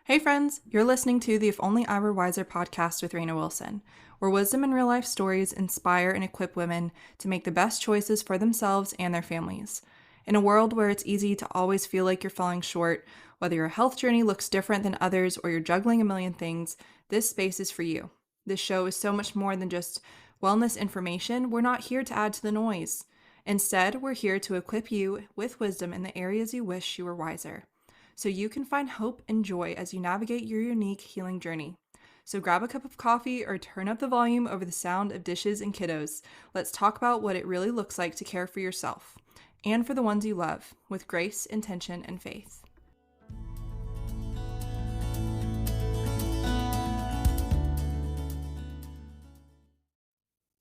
Hey friends, you're listening to the If Only I Were Wiser podcast with Reyna Wilson, where wisdom and real life stories inspire and equip women to make the best choices for themselves and their families. In a world where it's easy to always feel like you're falling short, whether your health journey looks different than others or you're juggling a million things, this space is for you. This show is so much more than just wellness information. We're not here to add to the noise. Instead, we're here to equip you with wisdom in the areas you wish you were wiser, so you can find hope and joy as you navigate your unique healing journey. So grab a cup of coffee or turn up the volume over the sound of dishes and kiddos. Let's talk about what it really looks like to care for yourself and for the ones you love with grace, intention, and faith.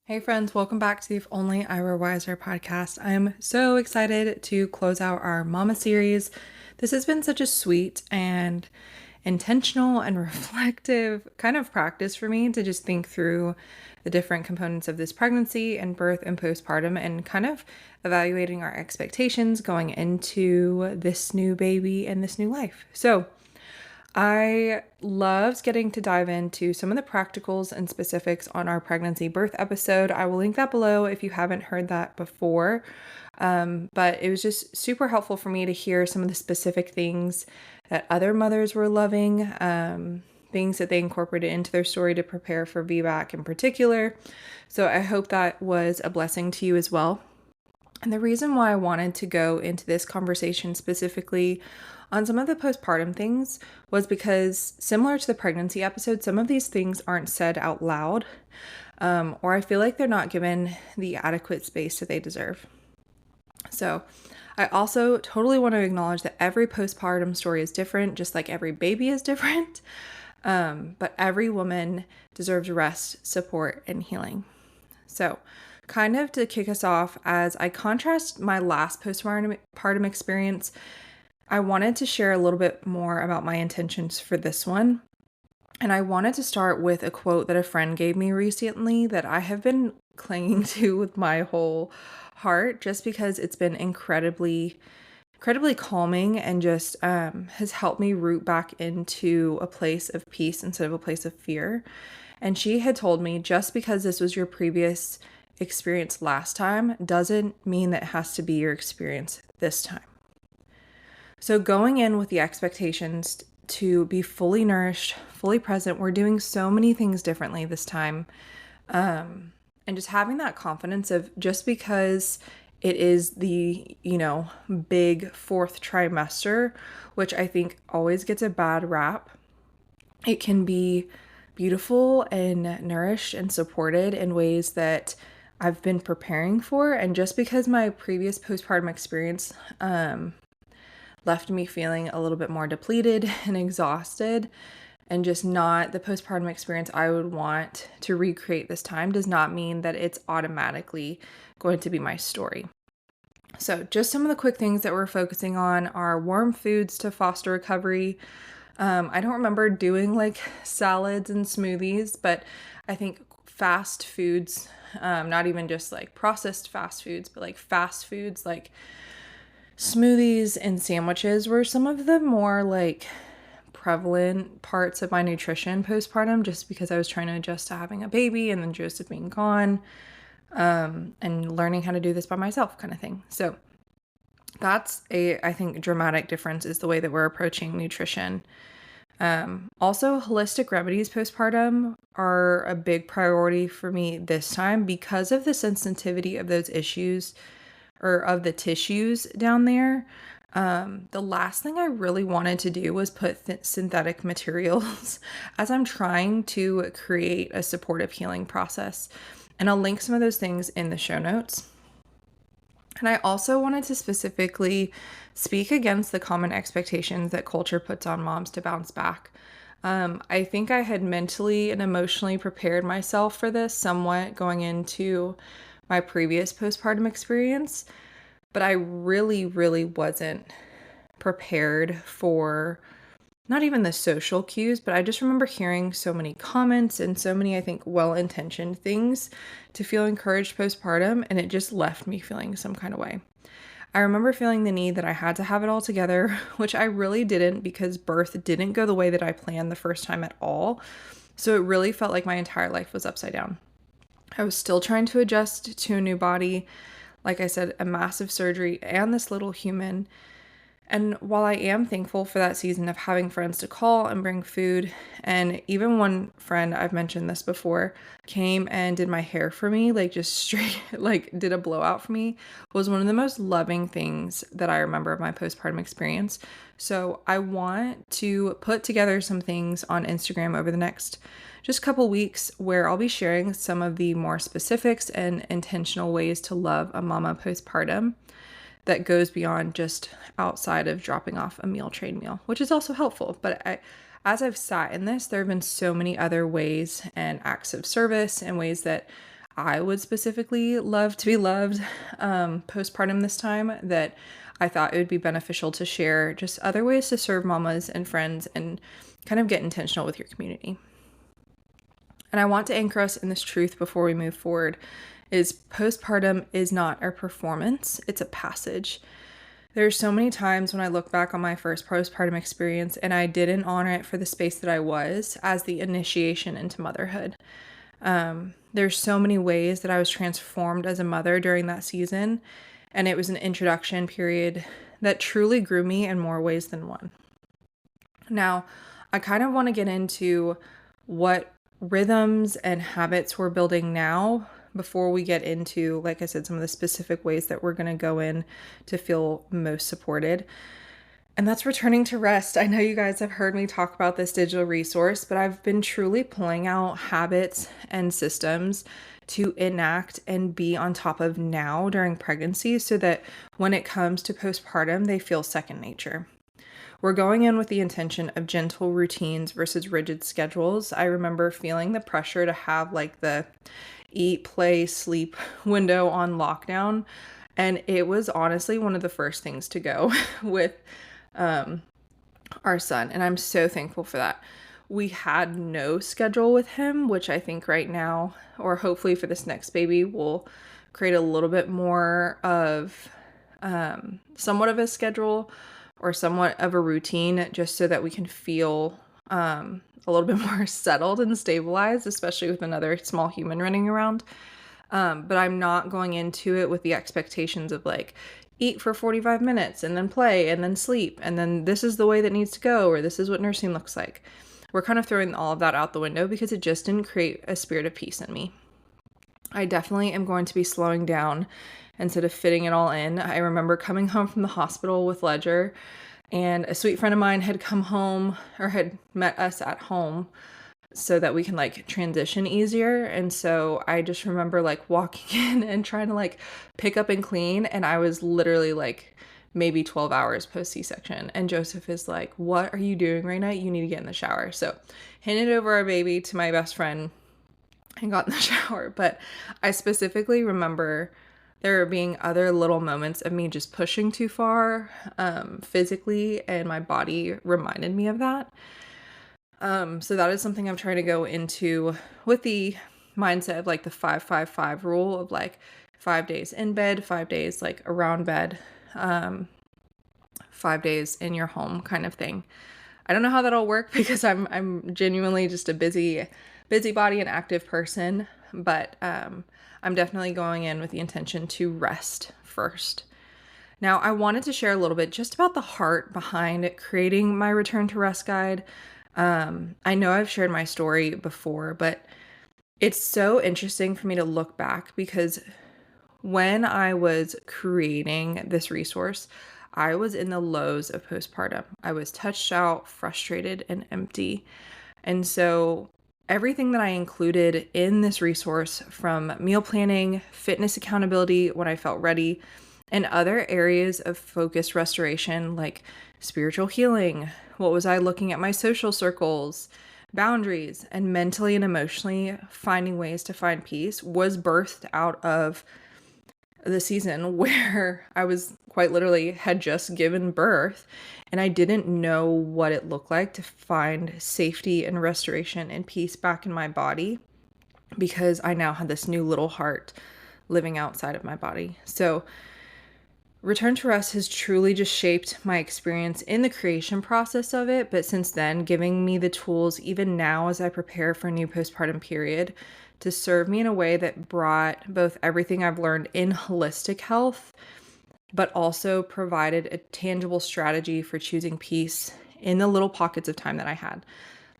Hey friends, welcome back to the If Only I Were Wiser podcast. I am so excited to close out our Mama series. This has been such a sweet and intentional and reflective kind of practice for me to just think through the different components of this pregnancy and birth and postpartum and kind of evaluating our expectations going into this new baby and this new life. So I loved getting to dive into some of the practicals and specifics on our pregnancy birth episode. I will link that below if you haven't heard that before. But it was just super helpful for me to hear some of the specific things that other mothers were loving, things that they incorporated into their story to prepare for VBAC in particular. So I hope that was a blessing to you as well. And the reason why I wanted to go into this conversation specifically on some of the postpartum things was because, similar to the pregnancy episode, some of these things aren't said out loud, or I feel like they're not given the adequate space that they deserve. So I also totally want to acknowledge that every postpartum story is different, just like every baby is different. But every woman deserves rest, support, and healing. So kind of to kick us off, as I contrast my last postpartum experience, I wanted to share a little bit more about my intentions for this one. And I wanted to start with a quote that a friend gave me recently that I have been clinging to with my whole heart, just because it's been incredibly calming and just has helped me root back into a place of peace instead of a place of fear. And she had told me, just because this was your previous experience last time doesn't mean that it has to be your experience this time. So going in with the expectations to be fully nourished, fully present, we're doing so many things differently this time. And just having that confidence of, just because it is the, big fourth trimester, which I think always gets a bad rap, it can be beautiful and nourished and supported in ways that I've been preparing for. And just because my previous postpartum experience left me feeling a little bit more depleted and exhausted, and just not the postpartum experience I would want to recreate this time, does not mean that it's automatically going to be my story. So just some of the quick things that we're focusing on are warm foods to foster recovery. I don't remember doing like salads and smoothies, but I think fast foods, not even just like processed fast foods, but like fast foods like smoothies and sandwiches were some of the more like prevalent parts of my nutrition postpartum, just because I was trying to adjust to having a baby and then Joseph being gone, and learning how to do this by myself kind of thing. So that's I think, dramatic difference is the way that we're approaching nutrition. Also, holistic remedies postpartum are a big priority for me this time because of the sensitivity of those issues, or of the tissues down there. The last thing I really wanted to do was put synthetic materials as I'm trying to create a supportive healing process. And I'll link some of those things in the show notes. And I also wanted to specifically speak against the common expectations that culture puts on moms to bounce back. I think I had mentally and emotionally prepared myself for this somewhat going into my previous postpartum experience, but I really wasn't prepared for not even the social cues, but I just remember hearing so many comments and so many, I think, well-intentioned things to feel encouraged postpartum, and it just left me feeling some kind of way. I remember feeling the need that I had to have it all together, which I really didn't because birth didn't go the way that I planned the first time at all. So it really felt like my entire life was upside down. I was still trying to adjust to a new body, like I said, a massive surgery and this little human. And while I am thankful for that season of having friends to call and bring food, and even one friend, I've mentioned this before, came and did my hair for me, like just straight, like did a blowout for me, was one of the most loving things that I remember of my postpartum experience. So I want to put together some things on Instagram over the next just couple weeks where I'll be sharing some of the more specifics and intentional ways to love a mama postpartum that goes beyond just outside of dropping off a meal train meal, which is also helpful. But as I've sat in this, there have been so many other ways and acts of service and ways that I would specifically love to be loved postpartum this time that I thought it would be beneficial to share just other ways to serve mamas and friends and kind of get intentional with your community. And I want to anchor us in this truth before we move forward is postpartum is not a performance, it's a passage. There's so many times when I look back on my first postpartum experience and I didn't honor it for the space that I was as the initiation into motherhood. There's so many ways that I was transformed as a mother during that season, and it was an introduction period that truly grew me in more ways than one. Now, I kind of want to get into what rhythms and habits we're building now before we get into, like I said, some of the specific ways that we're going to go in to feel most supported. And that's returning to rest. I know you guys have heard me talk about this digital resource, but I've been truly pulling out habits and systems to enact and be on top of now during pregnancy so that when it comes to postpartum, they feel second nature. We're going in with the intention of gentle routines versus rigid schedules. I remember feeling the pressure to have like the eat, play, sleep window on lockdown. And it was honestly one of the first things to go with our son. And I'm so thankful for that. We had no schedule with him, which I think right now, or hopefully for this next baby, will create a little bit more of somewhat of a schedule or somewhat of a routine just so that we can feel a little bit more settled and stabilized, especially with another small human running around. But I'm not going into it with the expectations of like, eat for 45 minutes and then play and then sleep. And then this is the way that needs to go, or this is what nursing looks like. We're kind of throwing all of that out the window because it just didn't create a spirit of peace in me. I definitely am going to be slowing down instead of fitting it all in. I remember coming home from the hospital with Ledger, and a sweet friend of mine had come home or had met us at home so that we can like transition easier. And so I just remember like walking in and trying to like pick up and clean. And I was literally like maybe 12 hours post C-section. And Joseph is like, "What are you doing, Reyna? You need to get in the shower." So handed over our baby to my best friend and got in the shower. But I specifically remember there being other little moments of me just pushing too far physically, and my body reminded me of that. So that is something I'm trying to go into with the mindset of like the 5-5-5 rule of like 5 days in bed, 5 days like around bed, 5 days in your home kind of thing. I don't know how that'll work because I'm genuinely just a busybody and active person, but I'm definitely going in with the intention to rest first. Now, I wanted to share a little bit just about the heart behind creating my return to rest guide. I know I've shared my story before, but it's so interesting for me to look back because when I was creating this resource, I was in the lows of postpartum. I was touched out, frustrated, and empty. And so everything that I included in this resource, from meal planning, fitness accountability when I felt ready, and other areas of focused restoration like spiritual healing, what was I looking at my social circles, boundaries, and mentally and emotionally finding ways to find peace, was birthed out of the season where I was quite literally had just given birth and I didn't know what it looked like to find safety and restoration and peace back in my body because I now had this new little heart living outside of my body. So Return to rest has truly just shaped my experience in the creation process of it, but since then, giving me the tools, even now as I prepare for a new postpartum period, to serve me in a way that brought both everything I've learned in holistic health, but also provided a tangible strategy for choosing peace in the little pockets of time that I had.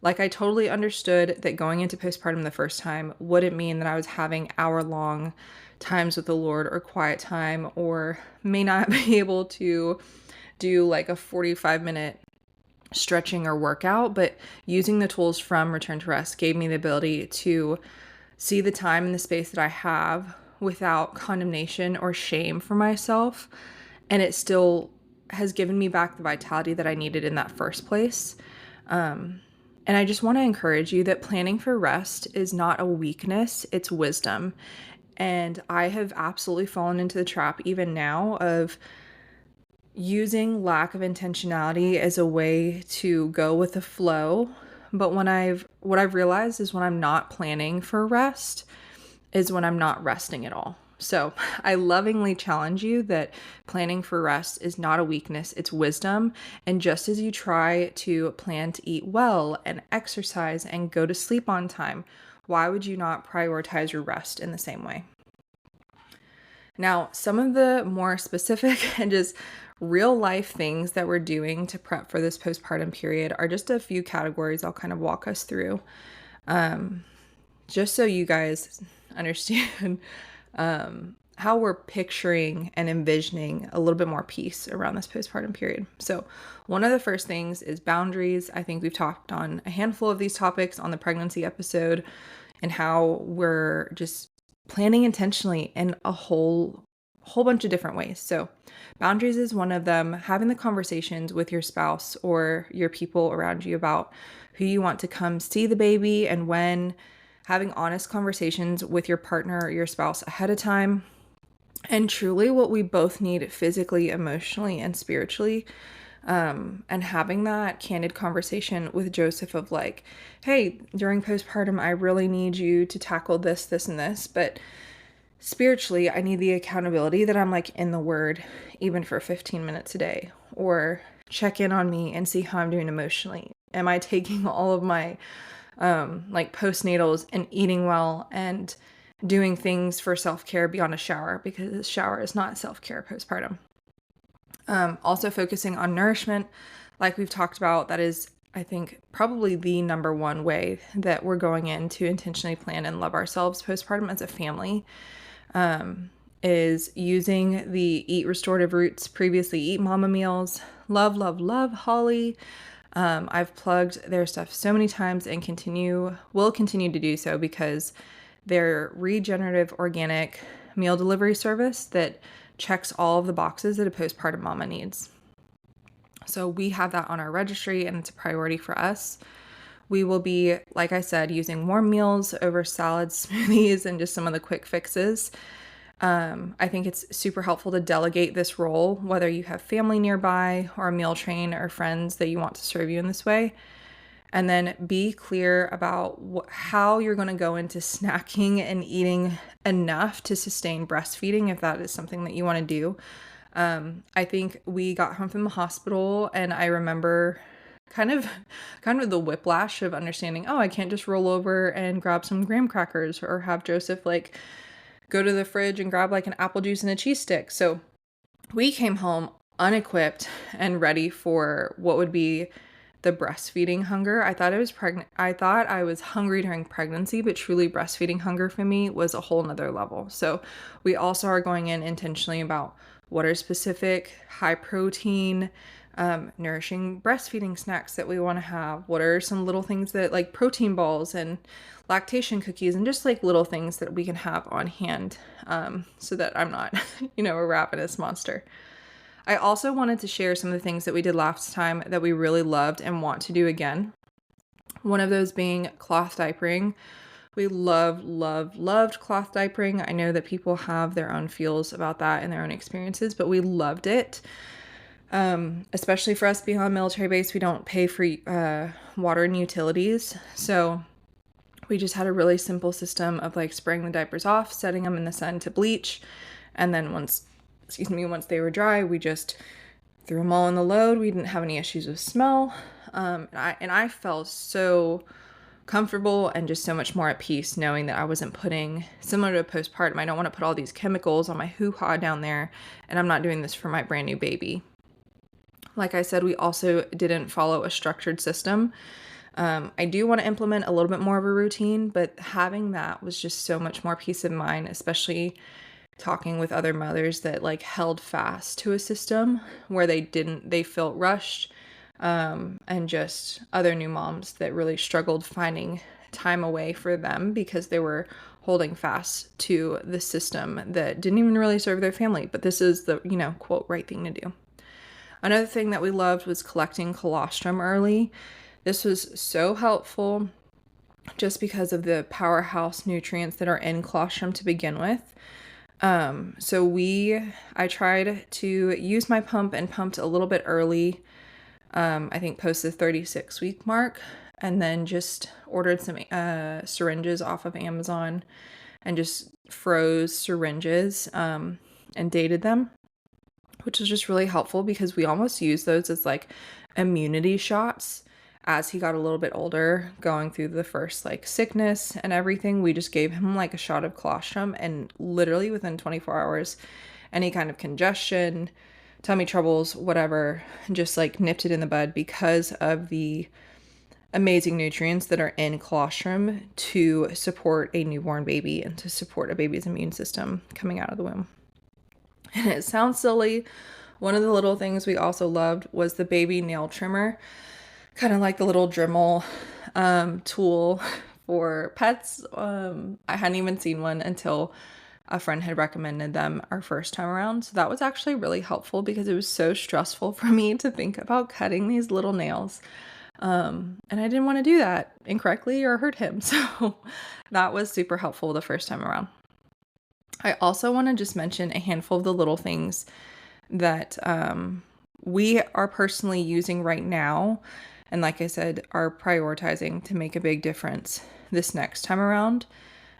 Like, I totally understood that going into postpartum the first time wouldn't mean that I was having hour-long times with the Lord or quiet time, or may not be able to do like a 45-minute stretching or workout, but using the tools from Return to Rest gave me the ability to see the time and the space that I have without condemnation or shame for myself. And it still has given me back the vitality that I needed in that first place. And I just want to encourage you that planning for rest is not a weakness, it's wisdom. And I have absolutely fallen into the trap even now of using lack of intentionality as a way to go with the flow. But what I've realized is when I'm not planning for rest is when I'm not resting at all. So I lovingly challenge you that planning for rest is not a weakness, it's wisdom. And just as you try to plan to eat well and exercise and go to sleep on time, why would you not prioritize your rest in the same way? Now, some of the more specific and just real life things that we're doing to prep for this postpartum period are just a few categories I'll kind of walk us through. Just so you guys understand how we're picturing and envisioning a little bit more peace around this postpartum period. So one of the first things is boundaries. I think we've talked on a handful of these topics on the pregnancy episode and how we're just planning intentionally in a whole bunch of different ways. So boundaries is one of them. Having the conversations with your spouse or your people around you about who you want to come see the baby and when. Having honest conversations with your partner or your spouse ahead of time, and truly what we both need physically, emotionally, and spiritually. And having that candid conversation with Joseph of like, hey, during postpartum, I really need you to tackle this, this, and this. But spiritually, I need the accountability that I'm like in the Word, even for 15 minutes a day, or check in on me and see how I'm doing emotionally. Am I taking all of my like postnatals and eating well and doing things for self-care beyond a shower, because a shower is not self-care postpartum. Also focusing on nourishment, like we've talked about, that is, I think, probably the number one way that we're going in to intentionally plan and love ourselves postpartum as a family, is will the Eat Restorative Roots Previously Eat Mama meals. Love, love, love Holly. I've plugged their stuff so many times and will continue to do so because they're regenerative organic meal delivery service that checks all of the boxes that a postpartum mama needs. So we have that on our registry and it's a priority for us. We will be, like I said, using warm meals over salads, smoothies, and just some of the quick fixes. I think it's super helpful to delegate this role, whether you have family nearby or a meal train or friends that you want to serve you in this way. And then be clear about how you're going to go into snacking and eating enough to sustain breastfeeding if that is something that you want to do. I think we got home from the hospital and I remember kind of the whiplash of understanding, oh, I can't just roll over and grab some graham crackers or have Joseph like go to the fridge and grab like an apple juice and a cheese stick. So we came home unequipped and ready for what would be the breastfeeding hunger. I thought I was hungry during pregnancy, but truly breastfeeding hunger for me was a whole nother level. So we also are going in intentionally about what are specific high protein, nourishing breastfeeding snacks that we want to have. What are some little things that like protein balls and lactation cookies and just like little things that we can have on hand, so that I'm not, a ravenous monster. I also wanted to share some of the things that we did last time that we really loved and want to do again. One of those being cloth diapering. We loved cloth diapering. I know that people have their own feels about that and their own experiences, but we loved it. Especially for us being on a military base, we don't pay for water and utilities. So we just had a really simple system of like spraying the diapers off, setting them in the sun to bleach. And then once once they were dry, we just threw them all in the load. We didn't have any issues with smell. And I felt so comfortable and just so much more at peace knowing that I wasn't putting, similar to postpartum, I don't want to put all these chemicals on my hoo-ha down there, and I'm not doing this for my brand new baby. Like I said, we also didn't follow a structured system. I do want to implement a little bit more of a routine, but having that was just so much more peace of mind, especially talking with other mothers that like held fast to a system where they felt rushed, and just other new moms that really struggled finding time away for them because they were holding fast to the system that didn't even really serve their family. But this is the, quote, right thing to do. Another thing that we loved was collecting colostrum early. This was so helpful just because of the powerhouse nutrients that are in colostrum to begin with. I tried to use my pump and pumped a little bit early, I think post the 36-week mark, and then just ordered some syringes off of Amazon and just froze syringes and dated them, which was just really helpful because we almost used those as like immunity shots. As he got a little bit older, going through the first like sickness and everything, we just gave him like a shot of colostrum, and literally within 24 hours, any kind of congestion, tummy troubles, whatever, just like nipped it in the bud because of the amazing nutrients that are in colostrum to support a newborn baby and to support a baby's immune system coming out of the womb. And it sounds silly. One of the little things we also loved was the baby nail trimmer. Kind of like the little Dremel tool for pets. I hadn't even seen one until a friend had recommended them our first time around. So that was actually really helpful because it was so stressful for me to think about cutting these little nails. And I didn't want to do that incorrectly or hurt him. So that was super helpful the first time around. I also want to just mention a handful of the little things that we are personally using right now, and like I said, are prioritizing to make a big difference this next time around.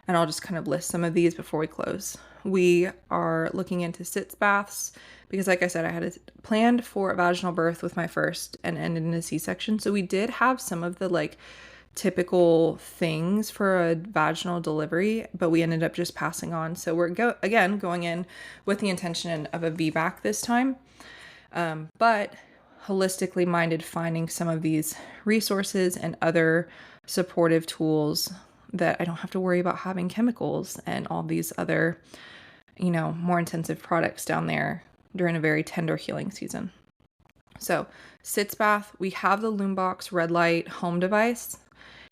And I'll just kind of list some of these before we close. We are looking into sitz baths because, like I said, I had planned for a vaginal birth with my first and ended in a C-section. So we did have some of the like typical things for a vaginal delivery, but we ended up just passing on. So we're going in with the intention of a VBAC this time. But holistically minded, finding some of these resources and other supportive tools that I don't have to worry about having chemicals and all these other, more intensive products down there during a very tender healing season. So sitz bath, we have the Loombox red light home device.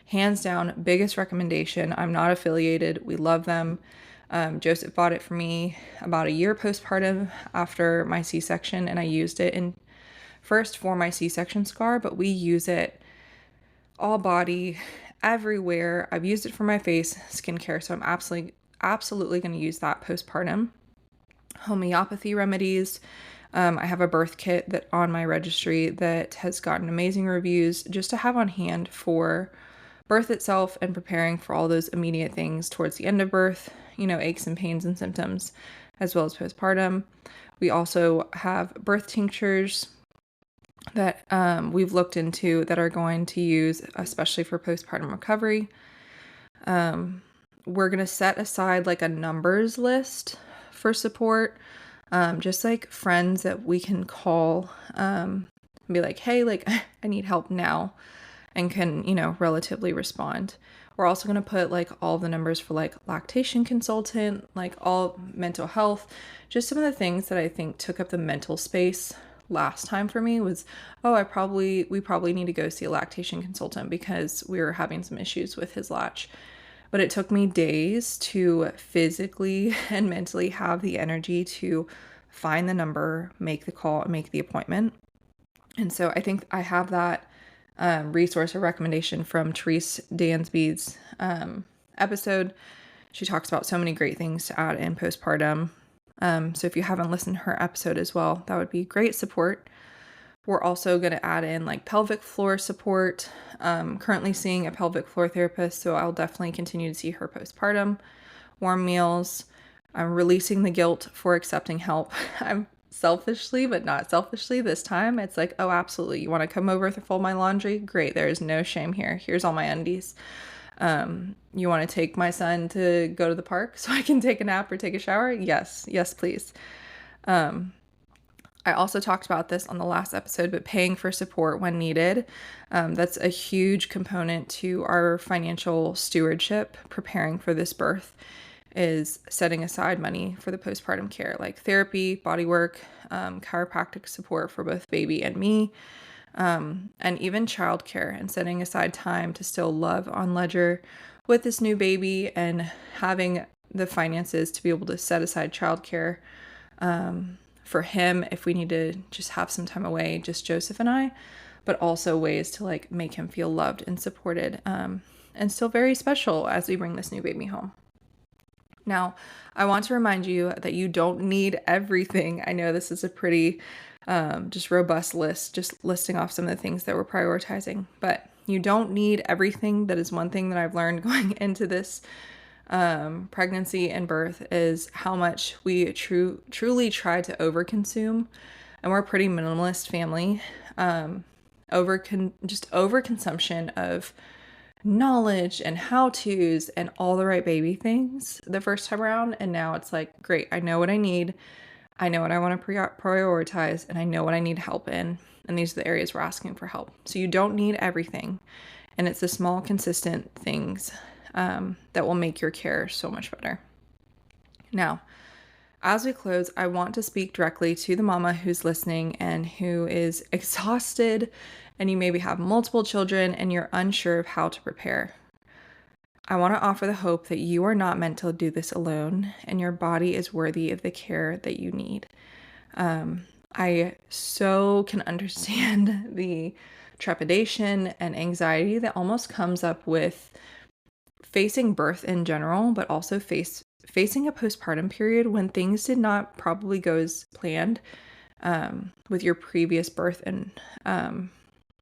Hands down, biggest recommendation. I'm not affiliated. We love them. Joseph bought it for me about a year postpartum after my C-section, and I used it first for my C-section scar, but we use it all body, everywhere. I've used it for my face, skincare, so I'm absolutely going to use that postpartum. Homeopathy remedies. I have a birth kit that on my registry that has gotten amazing reviews just to have on hand for birth itself and preparing for all those immediate things towards the end of birth, aches and pains and symptoms, as well as postpartum. We also have birth tinctures that we've looked into that are going to use, especially for postpartum recovery. We're going to set aside like a numbers list for support, just like friends that we can call, be like, hey, like I need help now, and can, relatively respond. We're also going to put like all the numbers for like lactation consultant, like all mental health, just some of the things that I think took up the mental space last time for me was, we probably need to go see a lactation consultant because we were having some issues with his latch. But it took me days to physically and mentally have the energy to find the number, make the call, and make the appointment. And so I think I have that resource or recommendation from Therese Dansby's episode. She talks about so many great things to add in postpartum. So if you haven't listened to her episode as well, that would be great support. We're also going to add in like pelvic floor support. Currently seeing a pelvic floor therapist, so I'll definitely continue to see her postpartum. Warm meals. I'm releasing the guilt for accepting help. I'm selfishly, but not selfishly this time. It's like, oh, absolutely. You want to come over to fold my laundry? Great. There is no shame here. Here's all my undies. You want to take my son to go to the park so I can take a nap or take a shower? Yes. Yes, please. I also talked about this on the last episode, but paying for support when needed. That's a huge component to our financial stewardship, preparing for this birth, is setting aside money for the postpartum care, like therapy, body work, chiropractic support for both baby and me, and even childcare, and setting aside time to still love on Ledger with this new baby and having the finances to be able to set aside childcare for him if we need to just have some time away, just Joseph and I, but also ways to like make him feel loved and supported, and still very special as we bring this new baby home. Now, I want to remind you that you don't need everything. I know this is a pretty just robust list, just listing off some of the things that we're prioritizing, but you don't need everything. That is one thing that I've learned going into this pregnancy and birth, is how much we truly try to overconsume. And we're a pretty minimalist family. Overconsumption of knowledge and how-tos and all the right baby things the first time around. And now it's like, great, I know what I need. I know what I want to prioritize, and I know what I need help in. And these are the areas we're asking for help. So you don't need everything. And it's the small, consistent things that will make your care so much better. Now, as we close, I want to speak directly to the mama who's listening and who is exhausted, and you maybe have multiple children and you're unsure of how to prepare. I want to offer the hope that you are not meant to do this alone, and your body is worthy of the care that you need. I so can understand the trepidation and anxiety that almost comes up with facing birth in general, but also facing a postpartum period when things did not probably go as planned with your previous birth and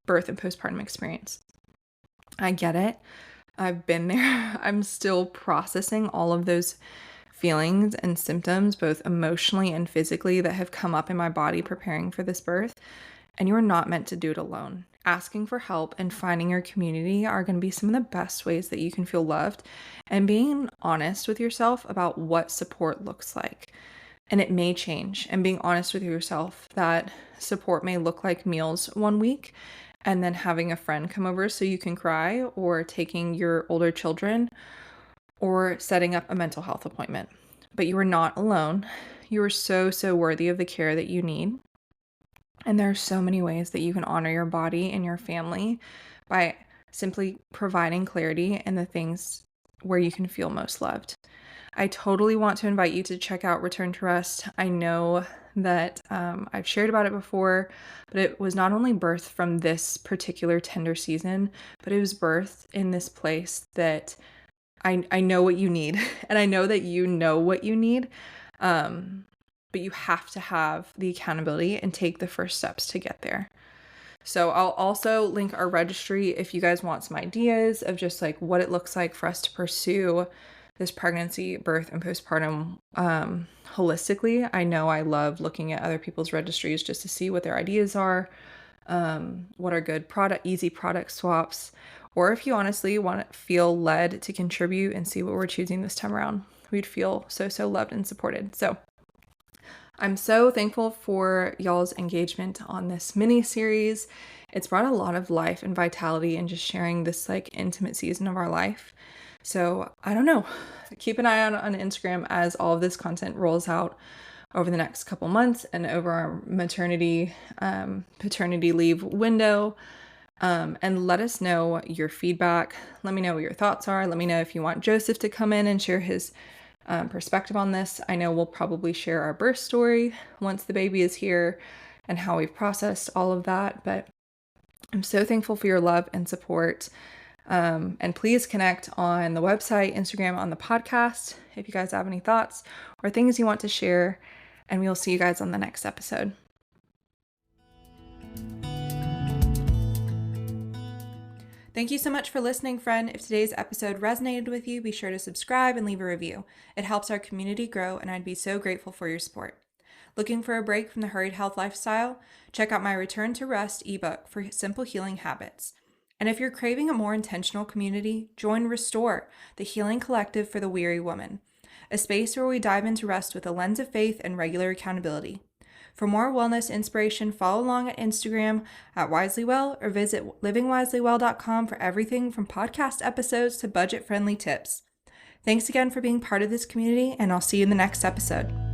postpartum experience. I get it. I've been there. I'm still processing all of those feelings and symptoms, both emotionally and physically, that have come up in my body preparing for this birth. And you are not meant to do it alone. Asking for help and finding your community are going to be some of the best ways that you can feel loved, and being honest with yourself about what support looks like. And it may change, and being honest with yourself that support may look like meals one week and then having a friend come over so you can cry, or taking your older children, or setting up a mental health appointment. But you are not alone. You are so, so worthy of the care that you need. And there are so many ways that you can honor your body and your family by simply providing clarity in the things where you can feel most loved. I totally want to invite you to check out Return to Rest. I know that I've shared about it before, but it was not only birthed from this particular tender season, but it was birthed in this place that I know what you need, and I know that you know what you need. But you have to have the accountability and take the first steps to get there. So I'll also link our registry if you guys want some ideas of just like what it looks like for us to pursue this pregnancy, birth, and postpartum holistically. I know I love looking at other people's registries just to see what their ideas are, what are good easy product swaps, or if you honestly want to feel led to contribute and see what we're choosing this time around. We'd feel so, so loved and supported. So I'm so thankful for y'all's engagement on this mini series. It's brought a lot of life and vitality and just sharing this like intimate season of our life. So I don't know, keep an eye out on Instagram as all of this content rolls out over the next couple months and over our maternity, paternity leave window. And let us know your feedback. Let me know what your thoughts are. Let me know if you want Joseph to come in and share his perspective on this. I know we'll probably share our birth story once the baby is here and how we've processed all of that. But I'm so thankful for your love and support. And please connect on the website, Instagram, on the podcast if you guys have any thoughts or things you want to share. And we'll see you guys on the next episode. Thank you so much for listening, friend. If today's episode resonated with you, be sure to subscribe and leave a review. It helps our community grow, and I'd be so grateful for your support. Looking for a break from the hurried health lifestyle? Check out my Return to Rest ebook for simple healing habits. And if you're craving a more intentional community, join Restore, the healing collective for the weary woman, a space where we dive into rest with a lens of faith and regular accountability. For more wellness inspiration, follow along at Instagram at WiselyWell or visit livingwiselywell.com for everything from podcast episodes to budget-friendly tips. Thanks again for being part of this community, and I'll see you in the next episode.